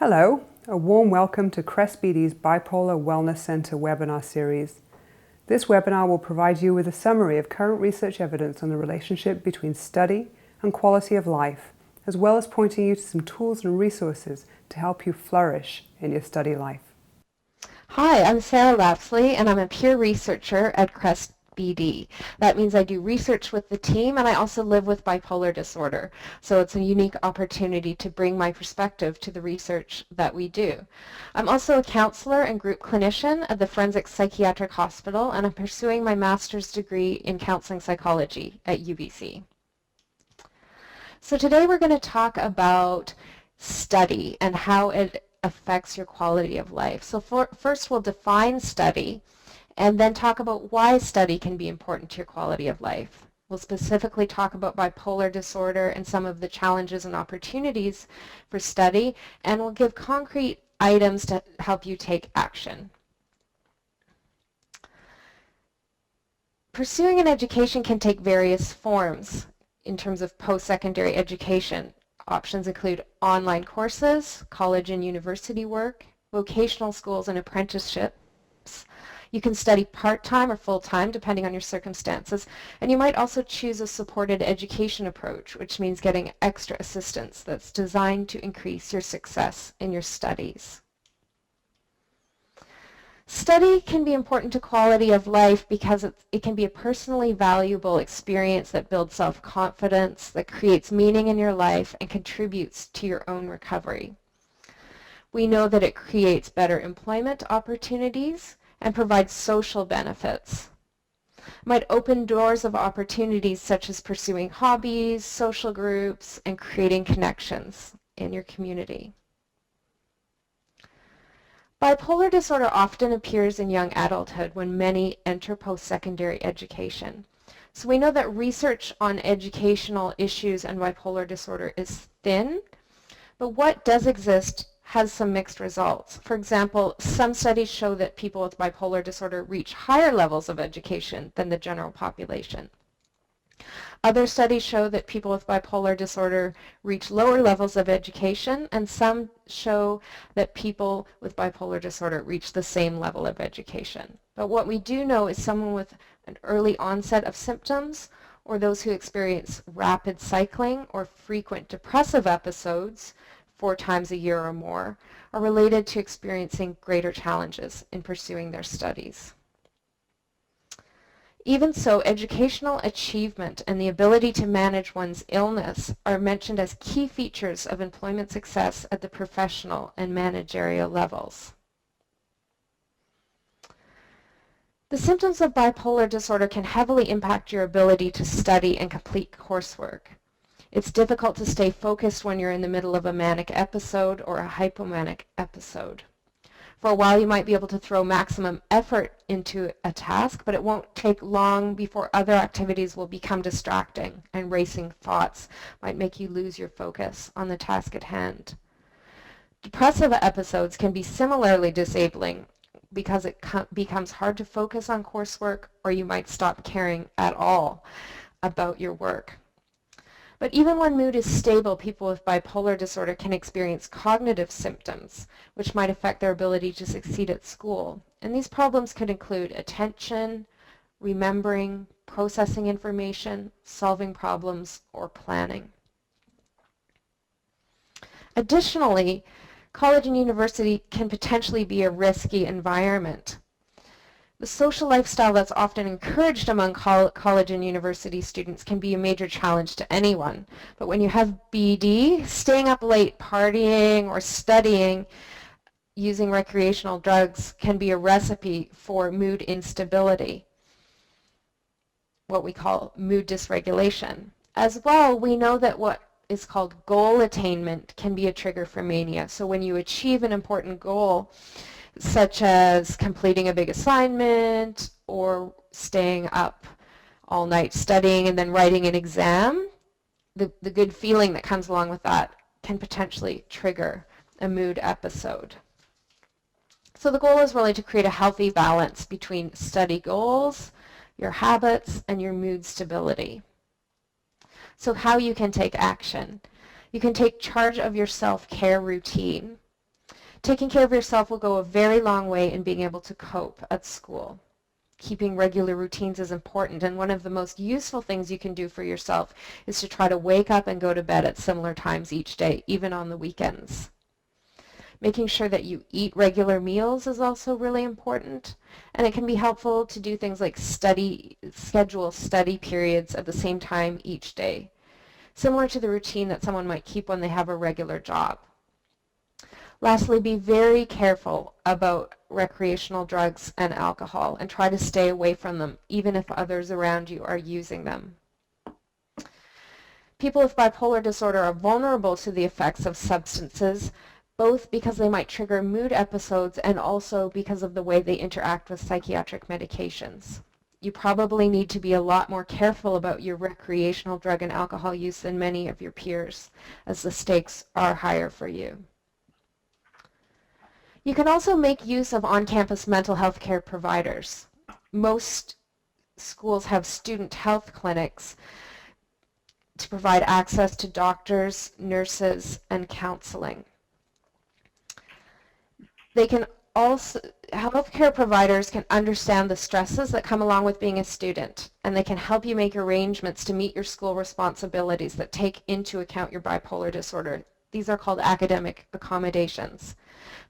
Hello, a warm welcome to CREST.BD's Bipolar Wellness Center webinar series. This webinar will provide you with a summary of current research evidence on the relationship between study and quality of life, as well as pointing you to some tools and resources to help you flourish in your study life. Hi, I'm Sara Lapsley, and I'm a peer researcher at CREST.BD. That means I do research with the team, and I also live with bipolar disorder. So it's a unique opportunity to bring my perspective to the research that we do. I'm also a counselor and group clinician at the Forensic Psychiatric Hospital, and I'm pursuing my master's degree in counseling psychology at UBC. So today we're going to talk about study and how it affects your quality of life. So first we'll define study and then talk about why study can be important to your quality of life. We'll specifically talk about bipolar disorder and some of the challenges and opportunities for study, and we'll give concrete items to help you take action. Pursuing an education can take various forms in terms of post-secondary education. Options include online courses, college and university work, vocational schools and apprenticeships. You can study part-time or full-time depending on your circumstances, and you might also choose a supported education approach, which means getting extra assistance that's designed to increase your success in your studies. Study can be important to quality of life because it can be a personally valuable experience that builds self-confidence, that creates meaning in your life, and contributes to your own recovery. We know that it creates better employment opportunities and provides social benefits. It might open doors of opportunities such as pursuing hobbies, social groups, and creating connections in your community. Bipolar disorder often appears in young adulthood when many enter post-secondary education. So we know that research on educational issues and bipolar disorder is thin, but what does exist has some mixed results. For example, some studies show that people with bipolar disorder reach higher levels of education than the general population. Other studies show that people with bipolar disorder reach lower levels of education, and some show that people with bipolar disorder reach the same level of education. But what we do know is someone with an early onset of symptoms, or those who experience rapid cycling or frequent depressive episodes 4 times a year or more, are related to experiencing greater challenges in pursuing their studies. Even so, educational achievement and the ability to manage one's illness are mentioned as key features of employment success at the professional and managerial levels. The symptoms of bipolar disorder can heavily impact your ability to study and complete coursework. It's difficult to stay focused when you're in the middle of a manic episode or a hypomanic episode. For a while, you might be able to throw maximum effort into a task, but it won't take long before other activities will become distracting, and racing thoughts might make you lose your focus on the task at hand. Depressive episodes can be similarly disabling because it becomes hard to focus on coursework, or you might stop caring at all about your work. But even when mood is stable, people with bipolar disorder can experience cognitive symptoms, which might affect their ability to succeed at school. And these problems could include attention, remembering, processing information, solving problems, or planning. Additionally, college and university can potentially be a risky environment. The social lifestyle that's often encouraged among college and university students can be a major challenge to anyone. But when you have BD, staying up late partying or studying using recreational drugs can be a recipe for mood instability, what we call mood dysregulation. As well, we know that what is called goal attainment can be a trigger for mania. So when you achieve an important goal, such as completing a big assignment or staying up all night studying and then writing an exam, the good feeling that comes along with that can potentially trigger a mood episode. So the goal is really to create a healthy balance between study goals, your habits, and your mood stability. So how you can take action. You can take charge of your self-care routine. Taking care of yourself will go a very long way in being able to cope at school. Keeping regular routines is important, and one of the most useful things you can do for yourself is to try to wake up and go to bed at similar times each day, even on the weekends. Making sure that you eat regular meals is also really important, and it can be helpful to do things like schedule study periods at the same time each day, similar to the routine that someone might keep when they have a regular job. Lastly, be very careful about recreational drugs and alcohol and try to stay away from them, even if others around you are using them. People with bipolar disorder are vulnerable to the effects of substances, both because they might trigger mood episodes and also because of the way they interact with psychiatric medications. You probably need to be a lot more careful about your recreational drug and alcohol use than many of your peers, as the stakes are higher for you. You can also make use of on-campus mental health care providers. Most schools have student health clinics to provide access to doctors, nurses, and counseling. Healthcare providers can understand the stresses that come along with being a student, and they can help you make arrangements to meet your school responsibilities that take into account your bipolar disorder. These are called academic accommodations.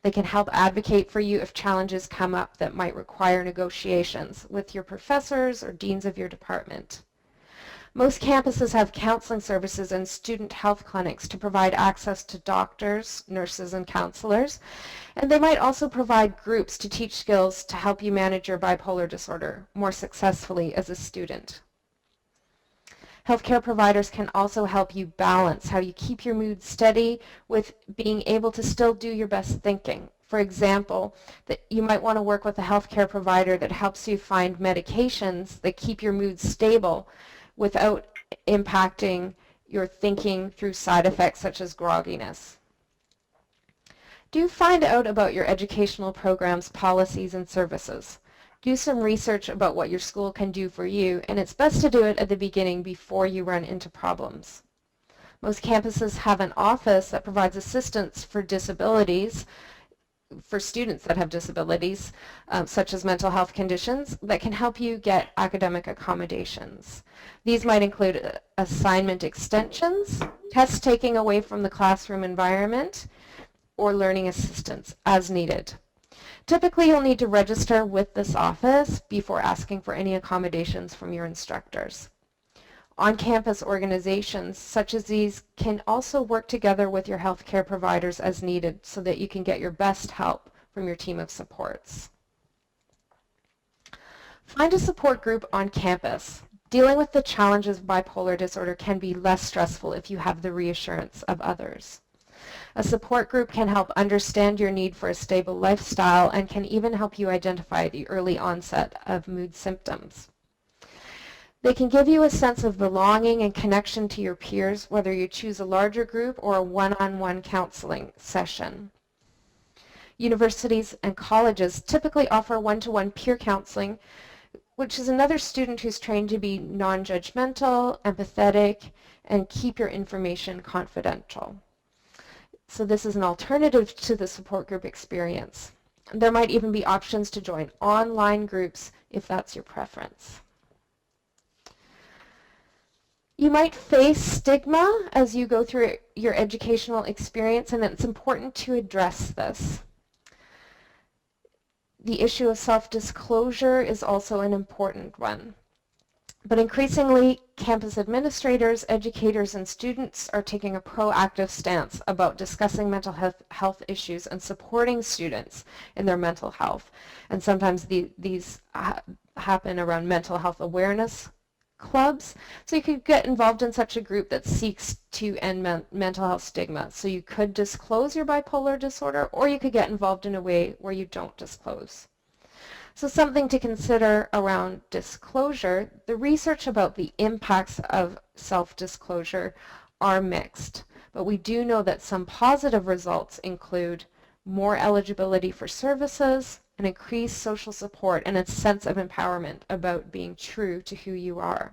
They can help advocate for you if challenges come up that might require negotiations with your professors or deans of your department. Most campuses have counseling services and student health clinics to provide access to doctors, nurses, and counselors, and they might also provide groups to teach skills to help you manage your bipolar disorder more successfully as a student. Healthcare providers can also help you balance how you keep your mood steady with being able to still do your best thinking. For example, that you might want to work with a healthcare provider that helps you find medications that keep your mood stable without impacting your thinking through side effects such as grogginess. Do find out about your educational programs, policies, and services. Do some research about what your school can do for you, and it's best to do it at the beginning before you run into problems. Most campuses have an office that provides assistance for disabilities, for students that have disabilities, such as mental health conditions, that can help you get academic accommodations. These might include assignment extensions, test taking away from the classroom environment, or learning assistance as needed. Typically, you'll need to register with this office before asking for any accommodations from your instructors. On-campus organizations such as these can also work together with your healthcare providers as needed so that you can get your best help from your team of supports. Find a support group on campus. Dealing with the challenges of bipolar disorder can be less stressful if you have the reassurance of others. A support group can help understand your need for a stable lifestyle and can even help you identify the early onset of mood symptoms. They can give you a sense of belonging and connection to your peers, whether you choose a larger group or a one-on-one counseling session. Universities and colleges typically offer one-to-one peer counseling, which is another student who's trained to be non-judgmental, empathetic, and keep your information confidential. So this is an alternative to the support group experience. There might even be options to join online groups if that's your preference. You might face stigma as you go through your educational experience, and it's important to address this. The issue of self-disclosure is also an important one. But increasingly, campus administrators, educators, and students are taking a proactive stance about discussing mental health issues and supporting students in their mental health. And sometimes these happen around mental health awareness clubs. So you could get involved in such a group that seeks to end mental health stigma. So you could disclose your bipolar disorder, or you could get involved in a way where you don't disclose. So something to consider around disclosure, the research about the impacts of self-disclosure are mixed, but we do know that some positive results include more eligibility for services, an increased social support, and a sense of empowerment about being true to who you are.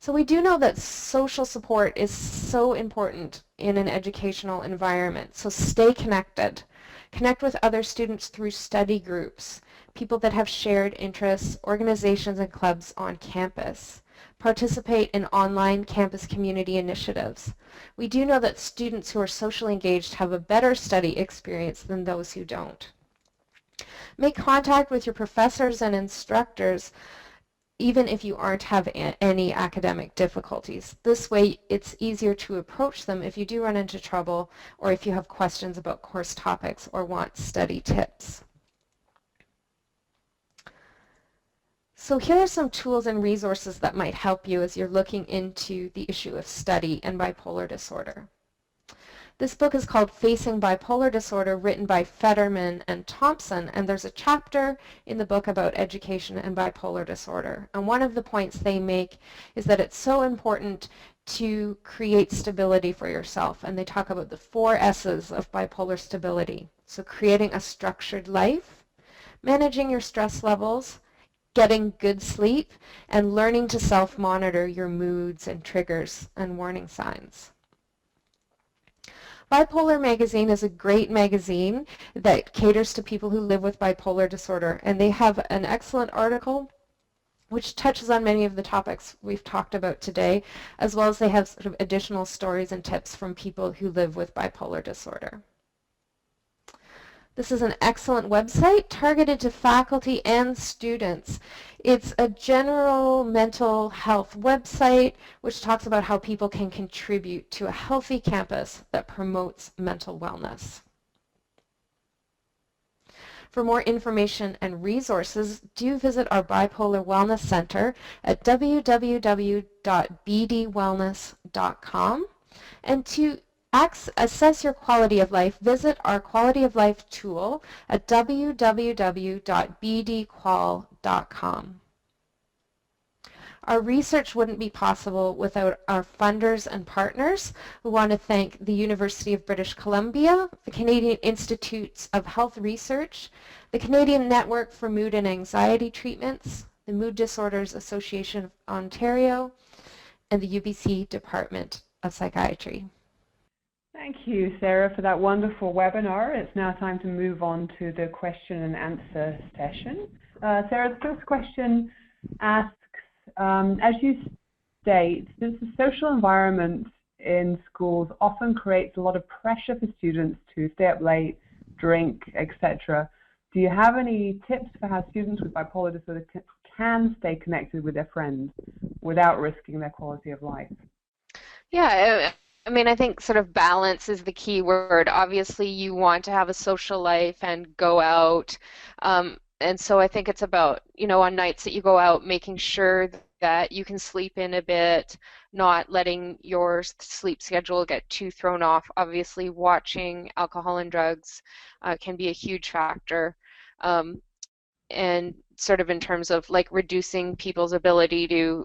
So we do know that social support is so important in an educational environment. So stay connected. Connect with other students through study groups, people that have shared interests, organizations and clubs on campus. Participate in online campus community initiatives. We do know that students who are socially engaged have a better study experience than those who don't. Make contact with your professors and instructors even if you aren't having any academic difficulties. This way it's easier to approach them if you do run into trouble or if you have questions about course topics or want study tips. So here are some tools and resources that might help you as you're looking into the issue of study and bipolar disorder. This book is called Facing Bipolar Disorder, written by Fetterman and Thompson, and there's a chapter in the book about education and bipolar disorder. And one of the points they make is that it's so important to create stability for yourself, and they talk about the 4 S's of bipolar stability. So creating a structured life, managing your stress levels, getting good sleep, and learning to self-monitor your moods and triggers and warning signs. Bipolar Magazine is a great magazine that caters to people who live with bipolar disorder, and they have an excellent article which touches on many of the topics we've talked about today, as well as they have sort of additional stories and tips from people who live with bipolar disorder. This is an excellent website targeted to faculty and students. It's a general mental health website which talks about how people can contribute to a healthy campus that promotes mental wellness. For more information and resources, do visit our Bipolar Wellness Center at www.bdwellness.com. And to assess your quality of life, visit our quality of life tool at www.bdqual.com. Our research wouldn't be possible without our funders and partners. We want to thank the University of British Columbia, the Canadian Institutes of Health Research, the Canadian Network for Mood and Anxiety Treatments, the Mood Disorders Association of Ontario, and the UBC Department of Psychiatry. Thank you, Sarah, for that wonderful webinar. It's now time to move on to the question and answer session. Sarah, the first question asks, as you state, since the social environment in schools often creates a lot of pressure for students to stay up late, drink, etc., do you have any tips for how students with bipolar disorder can stay connected with their friends without risking their quality of life? Yeah, I mean, I think sort of balance is the key word. Obviously, you want to have a social life and go out. And so I think it's about, on nights that you go out, making sure that you can sleep in a bit, not letting your sleep schedule get too thrown off. Obviously, watching alcohol and drugs can be a huge factor. And sort of in terms of like reducing people's ability to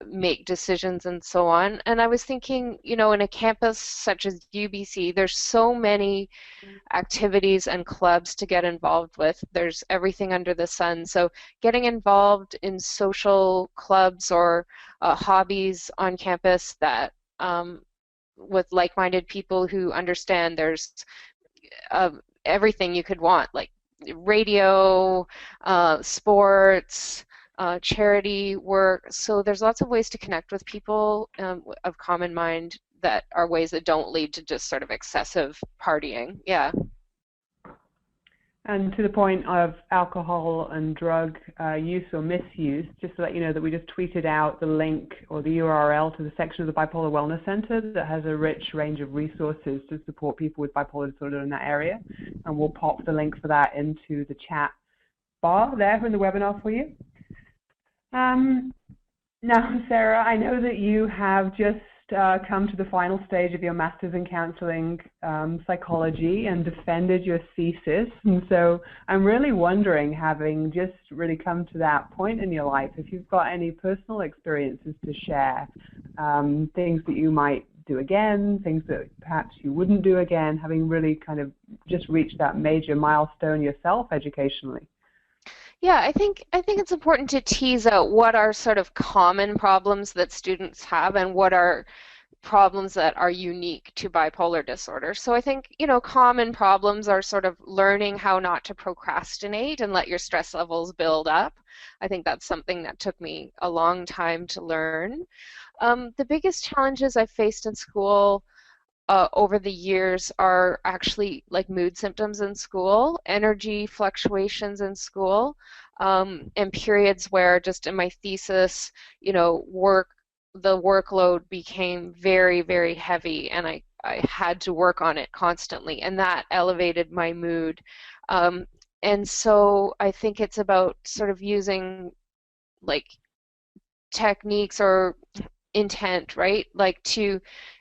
make decisions and so on. And I was thinking, in a campus such as UBC, there's so many activities and clubs to get involved with. There's everything under the sun. So getting involved in social clubs or hobbies on campus that with like-minded people who understand there's everything you could want, like radio, sports, charity work. So there's lots of ways to connect with people of common mind that are ways that don't lead to just sort of excessive partying. Yeah. And to the point of alcohol and drug use or misuse, just to let you know that we just tweeted out the link or the URL to the section of the Bipolar Wellness Center that has a rich range of resources to support people with bipolar disorder in that area. And we'll pop the link for that into the chat bar there in the webinar for you. Now, Sarah, I know that you have just come to the final stage of your Master's in Counseling Psychology and defended your thesis. And so I'm really wondering, having just really come to that point in your life, if you've got any personal experiences to share, things that you might do again, things that perhaps you wouldn't do again, having really kind of just reached that major milestone yourself educationally. Yeah, I think it's important to tease out what are sort of common problems that students have and what are problems that are unique to bipolar disorder. So I think, common problems are sort of learning how not to procrastinate and let your stress levels build up. I think that's something that took me a long time to learn. The biggest challenges I faced in school over the years are actually like mood symptoms in school, energy fluctuations in school, and periods where just in my thesis, the workload became very, very heavy and I had to work on it constantly, and that elevated my mood. Um, and so I think it's about sort of using like techniques or intent, right? Like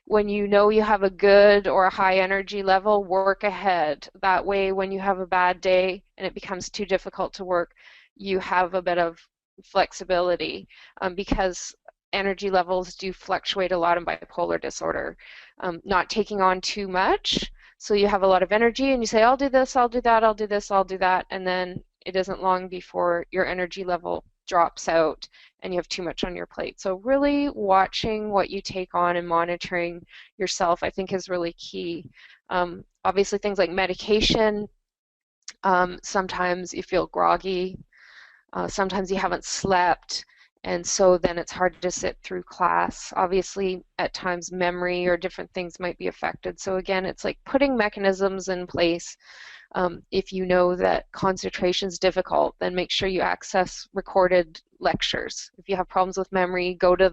when you know you have a good or a high energy level, work ahead. That way, when you have a bad day and it becomes too difficult to work, you have a bit of flexibility because energy levels do fluctuate a lot in bipolar disorder. Not taking on too much. So you have a lot of energy and you say, I'll do this, I'll do that, I'll do this, I'll do that. And then it isn't long before your energy level drops out and you have too much on your plate. So really watching what you take on and monitoring yourself, I think, is really key. Obviously, things like medication, sometimes you feel groggy, sometimes you haven't slept, and so then it's hard to sit through class. Obviously, at times memory or different things might be affected. So again, it's like putting mechanisms in place. If you know that concentration is difficult, then make sure you access recorded lectures. If you have problems with memory, go to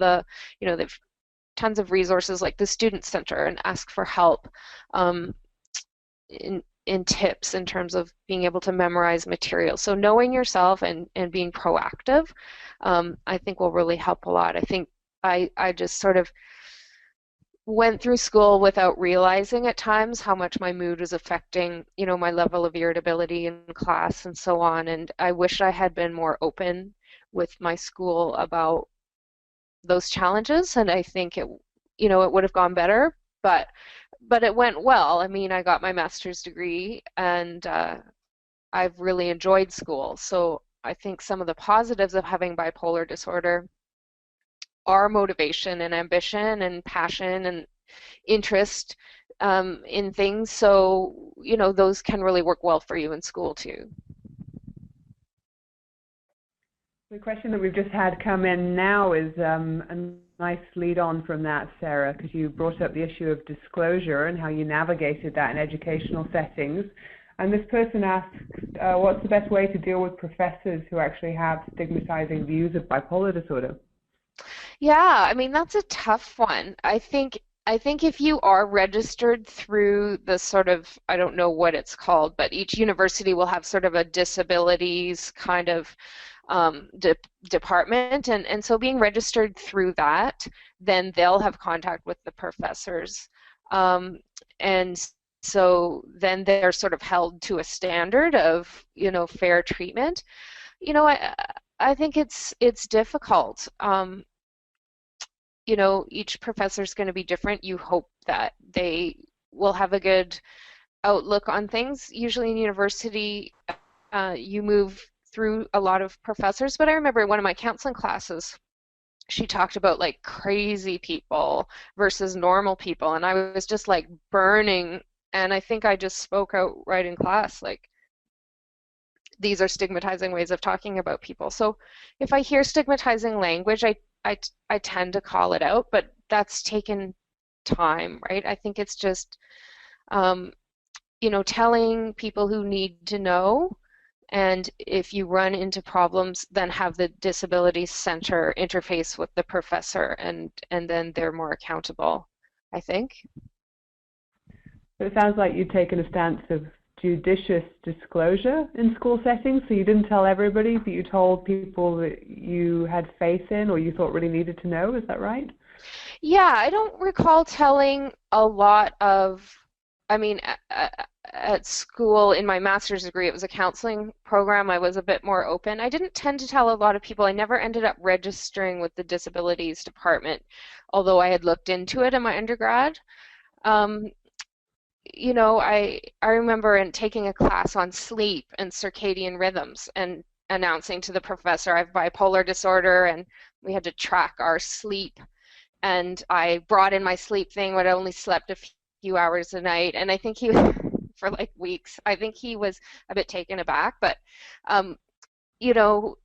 they've tons of resources like the Student Center and ask for help in tips in terms of being able to memorize material. So knowing yourself and being proactive, I think will really help a lot. I think I just sort of went through school without realizing at times how much my mood was affecting, my level of irritability in class and so on. And I wish I had been more open with my school about those challenges. And I think it would have gone better, but it went well. I mean, I got my master's degree and I've really enjoyed school. So I think some of the positives of having bipolar disorder are motivation and ambition and passion and interest in things. So, those can really work well for you in school too. The question that we've just had come in now is a nice lead on from that, Sarah, because you brought up the issue of disclosure and how you navigated that in educational settings. And this person asks, what's the best way to deal with professors who actually have stigmatizing views of bipolar disorder? Yeah, I mean that's a tough one. I think if you are registered through the sort of, I don't know what it's called, but each university will have sort of a disabilities kind of department, and so being registered through that, then they'll have contact with the professors, and so then they're sort of held to a standard of fair treatment. I think it's difficult. Each professor is going to be different. You hope that they will have a good outlook on things. Usually in university, you move through a lot of professors, but I remember in one of my counseling classes, she talked about like crazy people versus normal people, and I was just like burning, and I think I just spoke out right in class, like, these are stigmatizing ways of talking about people. So if I hear stigmatizing language, I tend to call it out, but that's taken time, right? I think it's just, um, telling people who need to know. And if you run into problems, then have the Disability Center interface with the professor, and then they're more accountable, I think. So it sounds like you've taken a stance of judicious disclosure in school settings. So you didn't tell everybody, but you told people that you had faith in or you thought really needed to know. Is that right? Yeah, I don't recall telling a lot of, I mean, at school in my master's degree, it was a counseling program. I was a bit more open. I didn't tend to tell a lot of people. I never ended up registering with the disabilities department, although I had looked into it in my undergrad. Um, I remember in taking a class on sleep and circadian rhythms, and announcing to the professor I have bipolar disorder, and we had to track our sleep. And I brought in my sleep thing, but I only slept a few hours a night. And I think he, for like weeks, I think he was a bit taken aback. But, um, you know,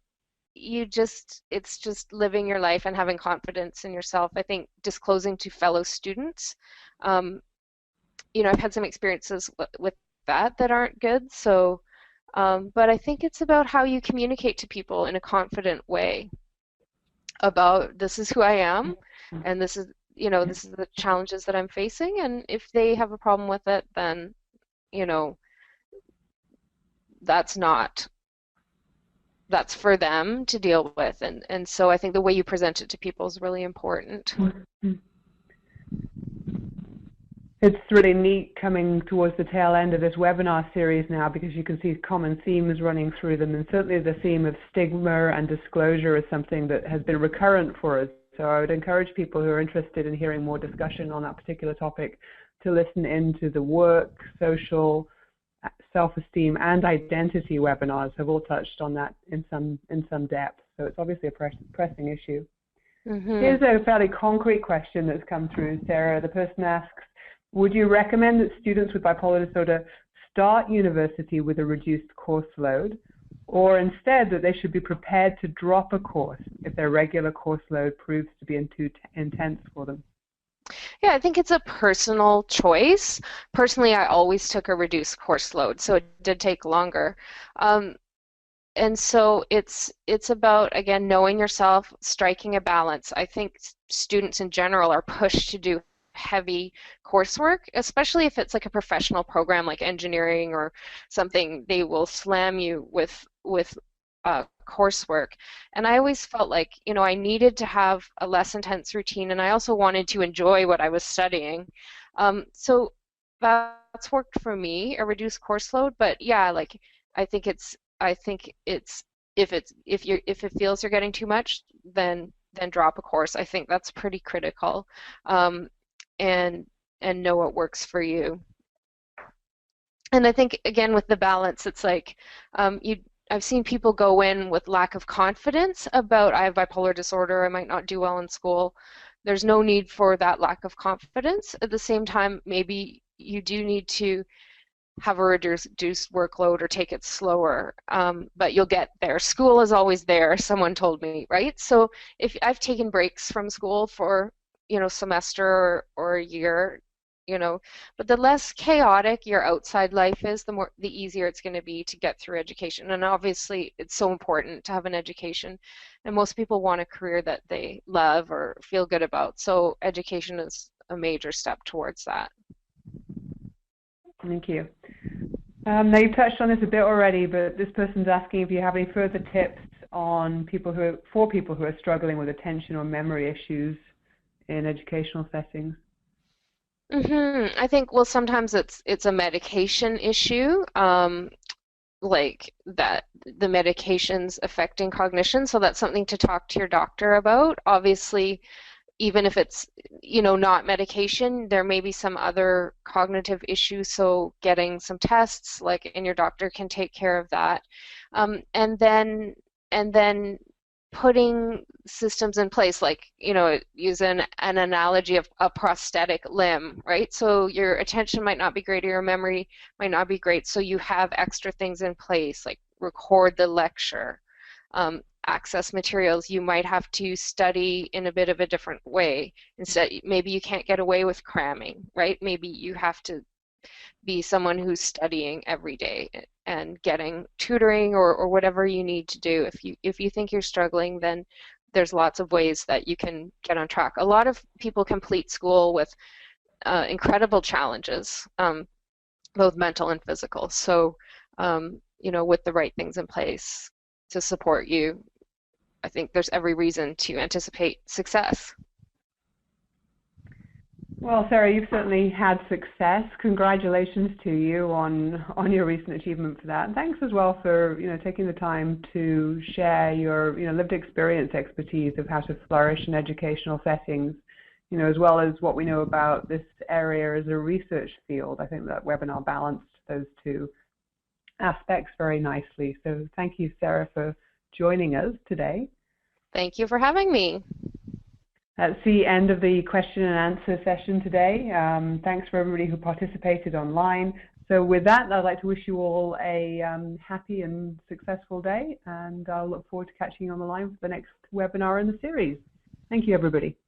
it's just living your life and having confidence in yourself. I think disclosing to fellow students, um, I've had some experiences with that aren't good. So, but I think it's about how you communicate to people in a confident way about this is who I am, and this is the challenges that I'm facing, and if they have a problem with it, then, you know, that's not that's for them to deal with. And so I think the way you present it to people is really important. It's really neat coming towards the tail end of this webinar series now, because you can see common themes running through them, and certainly the theme of stigma and disclosure is something that has been recurrent for us. So I would encourage people who are interested in hearing more discussion on that particular topic to listen into the work, social, self-esteem, and identity webinars. Have all touched on that in some depth. So it's obviously a pressing issue. Here's a fairly concrete question that's come through, Sarah. The person asks, would you recommend that students with bipolar disorder start university with a reduced course load, or instead that they should be prepared to drop a course if their regular course load proves to be too intense for them? Yeah, I think it's a personal choice. Personally, I always took a reduced course load, so it did take longer. And so it's about, again, knowing yourself, striking a balance. I think students in general are pushed to do heavy coursework, especially if it's like a professional program like engineering or something. They will slam you with coursework. And I always felt like, I needed to have a less intense routine, and I also wanted to enjoy what I was studying. So that's worked for me, a reduced course load. But yeah, like I think it's if it feels you're getting too much, then drop a course. I think that's pretty critical. And know what works for you. And I think, again, with the balance, it's like I've seen people go in with lack of confidence about, I have bipolar disorder, I might not do well in school. There's no need for that lack of confidence. At the same time, maybe you do need to have a reduced workload or take it slower, but you'll get there. School is always there, someone told me, right? So if I've taken breaks from school for, semester or a year, but the less chaotic your outside life is, the easier it's going to be to get through education. And obviously it's so important to have an education, and most people want a career that they love or feel good about. So education is a major step towards that. Thank you. Now you've touched on this a bit already, but this person's asking if you have any further tips on for people who are struggling with attention or memory issues in educational settings. I think, well, sometimes it's a medication issue, like that the medication's affecting cognition, so that's something to talk to your doctor about. Obviously, even if it's, not medication, there may be some other cognitive issues, so getting some tests, and your doctor can take care of that. And then putting systems in place, use an analogy of a prosthetic limb, right? So your attention might not be great, or your memory might not be great, so you have extra things in place, like record the lecture, access materials. You might have to study in a bit of a different way. Instead, maybe you can't get away with cramming, right? Maybe you have to be someone who's studying every day and getting tutoring or whatever you need to do. If you think you're struggling, then there's lots of ways that you can get on track. A lot of people complete school with incredible challenges, both mental and physical. So, with the right things in place to support you, I think there's every reason to anticipate success. Well, Sarah, you've certainly had success. Congratulations to you on your recent achievement for that. And thanks as well for taking the time to share your lived experience, expertise of how to flourish in educational settings, as well as what we know about this area as a research field. I think that webinar balanced those two aspects very nicely. So thank you, Sara, for joining us today. Thank you for having me. That's the end of the question and answer session today. Thanks for everybody who participated online. So with that, I'd like to wish you all a happy and successful day, and I'll look forward to catching you on the line for the next webinar in the series. Thank you, everybody.